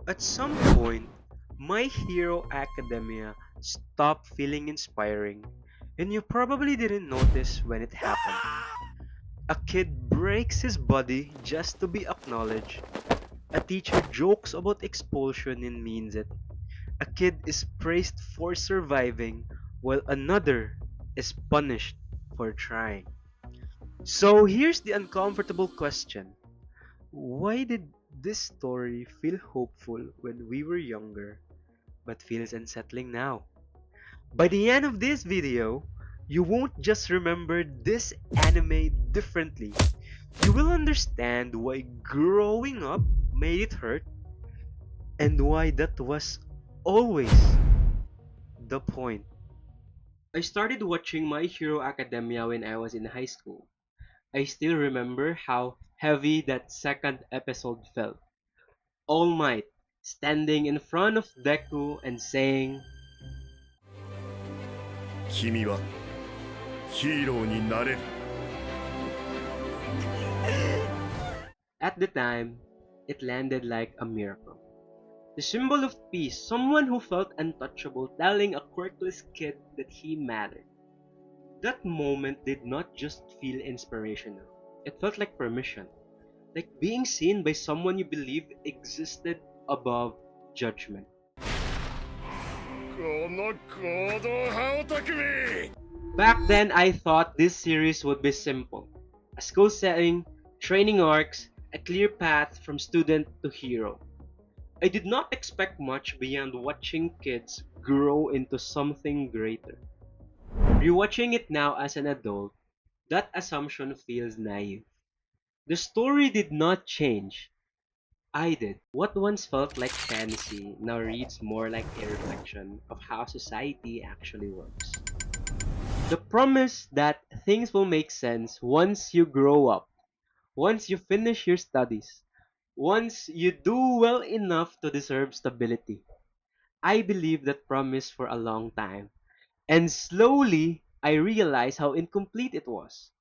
At some point, My Hero Academia stopped feeling inspiring, and you probably didn't notice when it happened. A kid breaks his body just to be acknowledged. A teacher jokes about expulsion and means it. A kid is praised for surviving, while another is punished for trying. So here's the uncomfortable question. Why did this story feel hopeful when we were younger, but feels unsettling now? By the end of this video, you won't just remember this anime differently. You will understand why growing up made it hurt and why that was always the point. I started watching My Hero Academia when I was in high school. I still remember how heavy that second episode felt. All Might standing in front of Deku and saying, 君はヒーローになれる。at the time, it landed like a miracle. The symbol of peace, someone who felt untouchable telling a quirkless kid that he mattered. That moment did not just feel inspirational. It felt like permission, like being seen by someone you believed existed above judgment. この行動派オタクめ Back then, I thought this series would be simple. A school setting, training arcs, a clear path from student to hero. I did not expect much beyond watching kids grow into something greater. Rewatching it now as an adult, that assumption feels naive. The story did not change. I did. What once felt like fantasy now reads more like a reflection of how society actually works. The promise that things will make sense once you grow up, once you finish your studies, once you do well enough to deserve stability. I believed that promise for a long time, and slowly I realized how incomplete it was.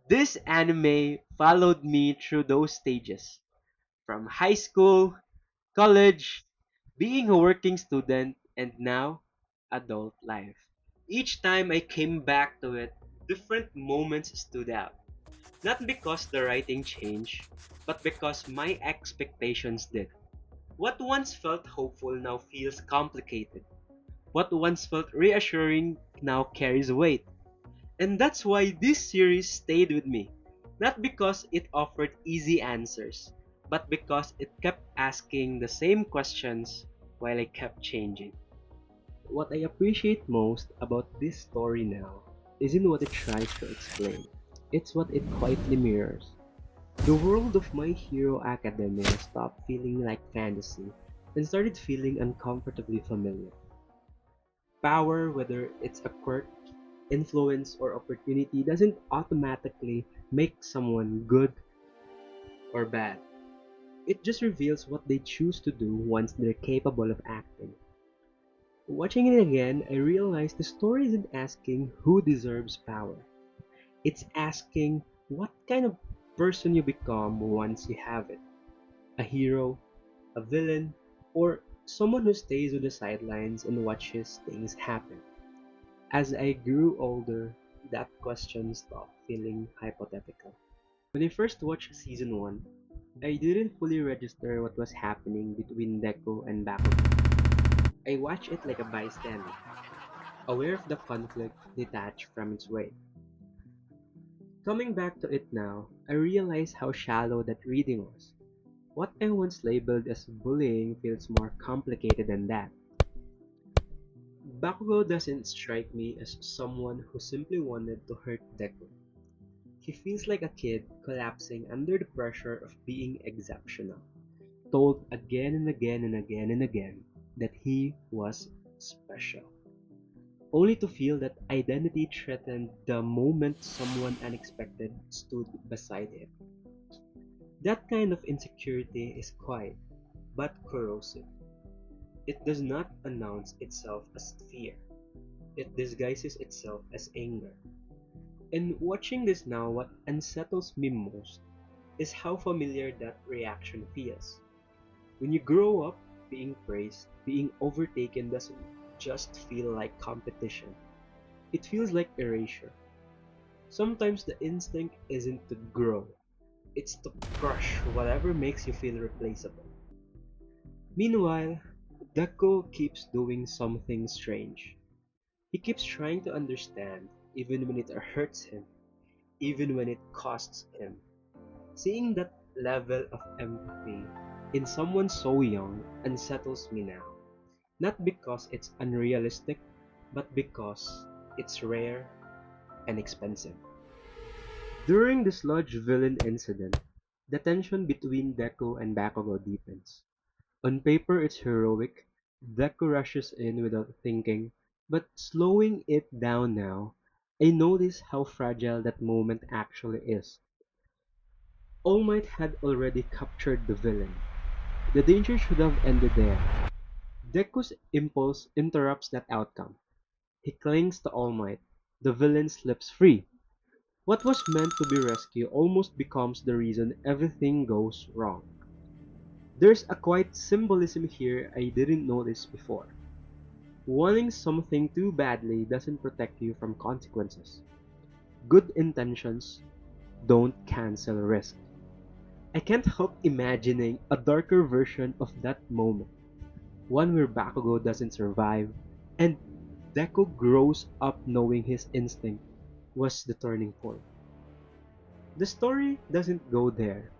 This anime followed me through those stages, from high school, college, being a working student, and now adult life. Each time I came back to it, different moments stood out. Not because the writing changed, but because my expectations did. What once felt hopeful now feels complicated. What once felt reassuring now carries weight. And that's why this series stayed with me. Not because it offered easy answers, but because it kept asking the same questions while I kept changing. What I appreciate most about this story now isn't what it tries to explain, it's what it quietly mirrors. The world of My Hero Academia stopped feeling like fantasy and started feeling uncomfortably familiar. Power, whether it's a quirk, influence, or opportunity, doesn't automatically make someone good or bad. It just reveals what they choose to do once they're capable of acting. Watching it again, I realized the story isn't asking who deserves power. It's asking what kind of person you become once you have it. A hero, a villain, or someone who stays on the sidelines and watches things happen. As I grew older, that question stopped feeling hypothetical. When I first watched season 1, I didn't fully register what was happening between Deku and Bakugo. I watched it like a bystander, aware of the conflict detached from its weight. Coming back to it now, I realize how shallow that reading was. What I once labeled as bullying feels more complicated than that. Bakugo doesn't strike me as someone who simply wanted to hurt Deku. He feels like a kid collapsing under the pressure of being exceptional, told again and again and again and again that he was special, only to feel that identity threatened the moment someone unexpected stood beside him. That kind of insecurity is quiet, but corrosive. It does not announce itself as fear. It disguises itself as anger. And watching this now, what unsettles me most is how familiar that reaction feels. When you grow up, being praised, being overtaken doesn't just feel like competition. It feels like erasure. Sometimes the instinct isn't to grow, it's to crush whatever makes you feel replaceable. Meanwhile, Deku keeps doing something strange. He keeps trying to understand, even when it hurts him, even when it costs him. Seeing that level of empathy in someone so young unsettles me now. Not because it's unrealistic, but because it's rare and expensive. During the sludge villain incident, the tension between Deku and Bakugo deepens. On paper it's heroic, Deku rushes in without thinking, but slowing it down now, I notice how fragile that moment actually is. All Might had already captured the villain. The danger should have ended there. Deku's impulse interrupts that outcome. He clings to All Might. The villain slips free. What was meant to be rescue almost becomes the reason everything goes wrong. There's a quiet symbolism here I didn't notice before. Wanting something too badly doesn't protect you from consequences. Good intentions don't cancel risk. I can't help imagining a darker version of that moment, one where Bakugo doesn't survive, and Deku grows up knowing his instinct was the turning point. The story doesn't go there,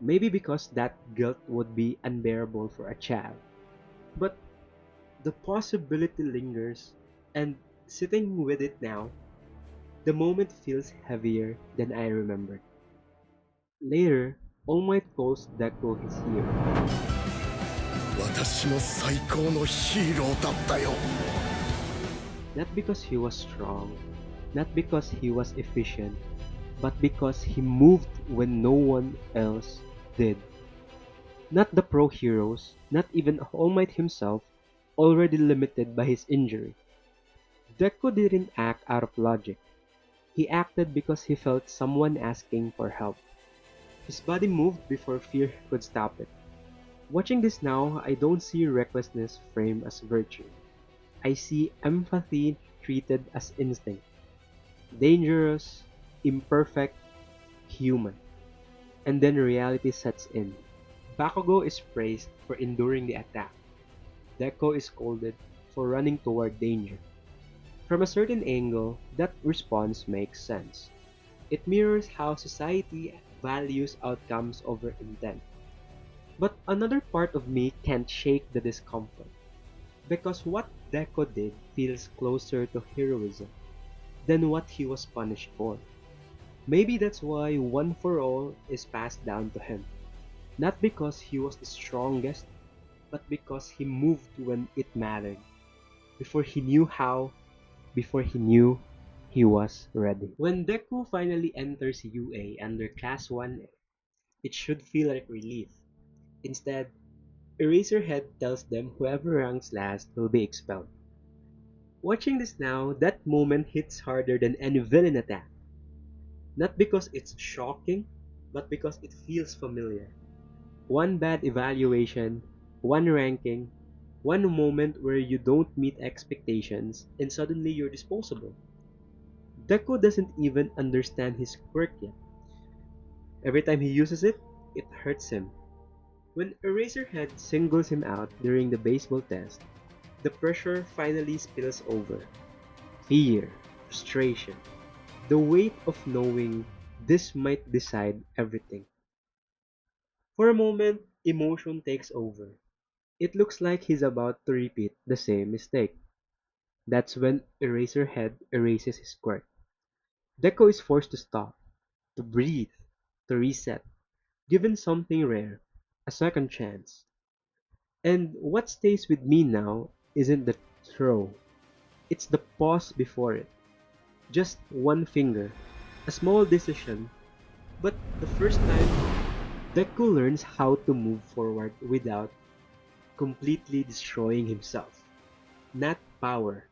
maybe because that guilt would be unbearable for a child, but the possibility lingers, and sitting with it now, the moment feels heavier than I remembered. Later, All Might calls Deku his hero. 私の最高のヒーローだったよ Not because he was strong, not because he was efficient, but because he moved when no one else did. Not the pro heroes, not even All Might himself, already limited by his injury. Deku didn't act out of logic. He acted because he felt someone asking for help. His body moved before fear could stop it. Watching this now, I don't see recklessness framed as virtue. I see empathy treated as instinct. Dangerous, imperfect, human. And then reality sets in. Bakugo is praised for enduring the attack. Deku is scolded for running toward danger. From a certain angle, that response makes sense. It mirrors how society values outcomes over intent. But another part of me can't shake the discomfort, because what Deku did feels closer to heroism than what he was punished for. Maybe that's why One for All is passed down to him. Not because he was the strongest, but because he moved when it mattered. Before he knew how, before he knew he was ready. When Deku finally enters UA under Class 1A, it should feel like relief. Instead, Eraserhead tells them whoever ranks last will be expelled. Watching this now, that moment hits harder than any villain attack. Not because it's shocking, but because it feels familiar. One bad evaluation, one ranking, one moment where you don't meet expectations, and suddenly you're disposable. Deku doesn't even understand his quirk yet. Every time he uses it, it hurts him. When Eraserhead singles him out during the baseball test, the pressure finally spills over. Fear, frustration, the weight of knowing this might decide everything. For a moment, emotion takes over. It looks like he's about to repeat the same mistake. That's when Eraserhead erases his quirk. Deku is forced to stop, to breathe, to reset, given something rare, a second chance. And what stays with me now isn't the throw, it's the pause before it. Just one finger, a small decision, but the first time Deku learns how to move forward without completely destroying himself. Not power,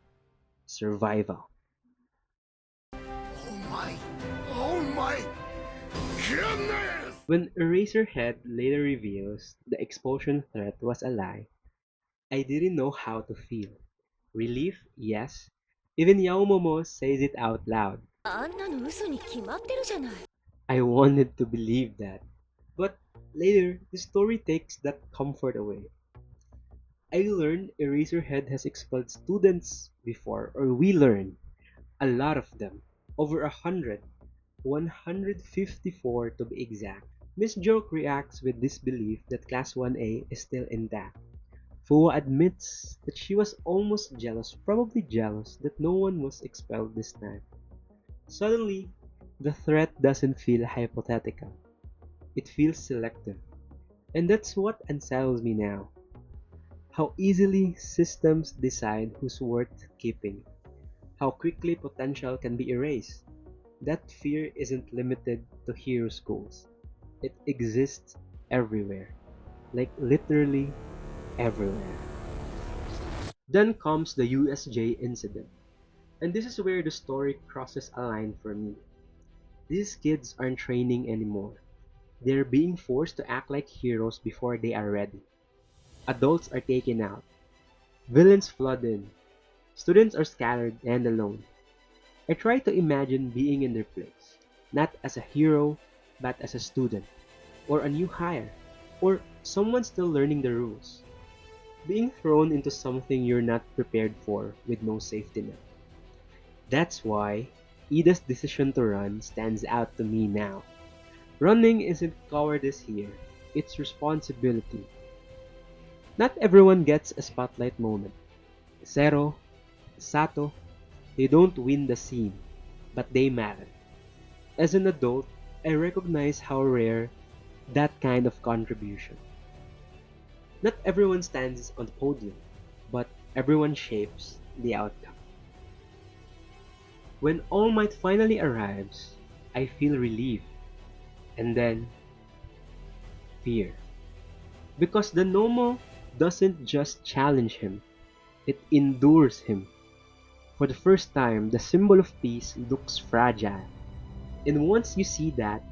survival. Oh my goodness When Eraserhead later reveals the expulsion threat was a lie, I didn't know how to feel. Relief, yes. Even Yaomomo says it out loud. あんなの嘘に決まってるじゃない。I wanted to believe that. But later, the story takes that comfort away. I learned Eraserhead has expelled students before, or we learned a lot of them. Over 154 to be exact. Miss Joke reacts with disbelief that Class 1A is still intact. Fuwa admits that she was almost jealous, probably jealous, that no one was expelled this time. Suddenly, the threat doesn't feel hypothetical. It feels selective. And that's what unsettles me now. How easily systems decide who's worth keeping. How quickly potential can be erased. That fear isn't limited to hero schools. It exists everywhere. Like literally everywhere. Then comes the USJ incident. And this is where the story crosses a line for me. These kids aren't training anymore. They're being forced to act like heroes before they are ready. Adults are taken out. Villains flood in. Students are scattered and alone. I try to imagine being in their place, not as a hero, but as a student, or a new hire, or someone still learning the rules. Being thrown into something you're not prepared for with no safety net. That's why Ida's decision to run stands out to me now. Running isn't cowardice here, it's responsibility. Not everyone gets a spotlight moment. Zero, Sato, they don't win the scene, but they matter. As an adult, I recognize how rare that kind of contribution. Not everyone stands on the podium, but everyone shapes the outcome. When All Might finally arrives, I feel relief, and then fear. Because the Nomo doesn't just challenge him, it endures him. For the first time, the symbol of peace looks fragile. And once you see that,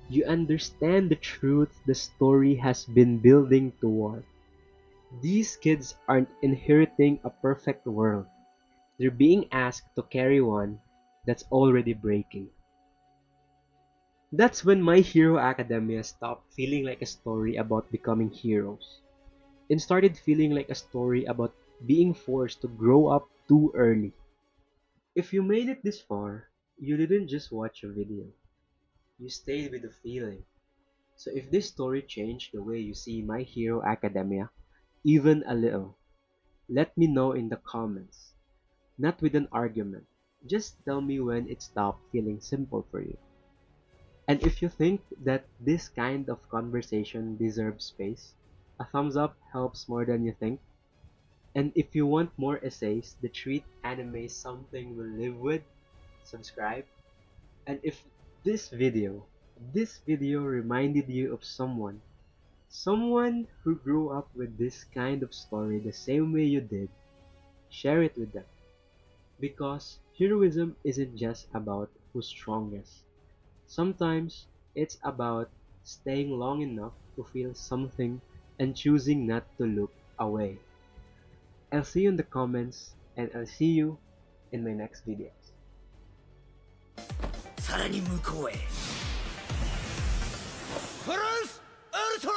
you understand the truth the story has been building toward. These kids aren't inheriting a perfect world. They're being asked to carry one that's already breaking. That's when My Hero Academia stopped feeling like a story about becoming heroes and started feeling like a story about being forced to grow up too early. If you made it this far, you didn't just watch a video. You stayed with the feeling. So if this story changed the way you see My Hero Academia, even a little, let me know in the comments. Not with an argument. Just tell me when it stopped feeling simple for you. And if you think that this kind of conversation deserves space, a thumbs up helps more than you think. And if you want more essays that treat anime something we'll live with, subscribe. And if this video, this video reminded you of someone who grew up with this kind of story the same way you did, share it with them. Because heroism isn't just about who's strongest. Sometimes it's about staying long enough to feel something and choosing not to look away. I'll see you in the comments and I'll see you in my next videos. さらに向こうへフランスウルトラ